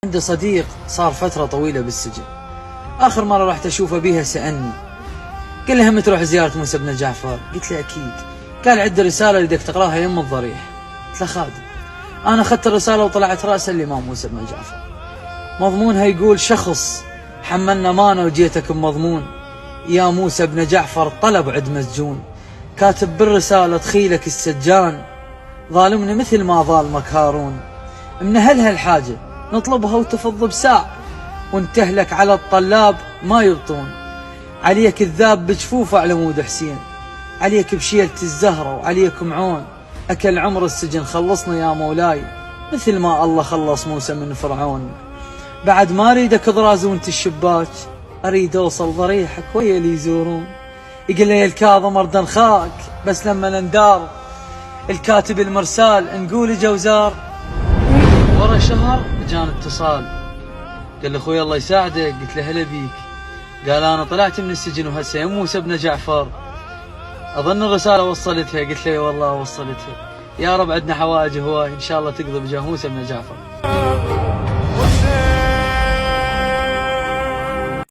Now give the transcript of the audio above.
عندي صديق صار فترة طويلة بالسجن. آخر مرة رحت أشوفه بيها سألني، قال لي هم تروح زيارة موسى بن جعفر؟ قلت له أكيد. قال عندي رسالة بدك تقراها يم الضريح. قلت له خادم. أنا أخذت الرسالة وطلعت رأسا الإمام موسى بن جعفر. مضمونها يقول: شخص حملنا مانا وجيتك بمضمون، يا موسى بن جعفر طلب عد مسجون. كاتب بالرسالة تخيلك السجان، ظالمني مثل ما ظالمك هارون. منهلها الحاجة نطلبها وتفض بساع، وانتهلك على الطلاب ما يبطون. عليك الذاب بجفوفه على مود حسين، عليك بشيلة الزهرة وعليك معون. أكل عمر السجن خلصنا يا مولاي، مثل ما الله خلص موسى من فرعون. بعد ما أريدك ضرازونة الشباك، أريد أوصل ضريحك ويا اللي يزورون. يقول لي الكاظم أرض خاك، بس لما ندار الكاتب المرسال نقول جوزار. ورا شهر جان اتصال، قال لي اخوي الله يساعدك. قلت له هلا بيك. قال انا طلعت من السجن وهسه يا موسى بن جعفر، اظن الرساله وصلتها. قلت له والله وصلتها. يا رب عندنا حوائج هواي، ان شاء الله تقضي بجاه موسى بن جعفر.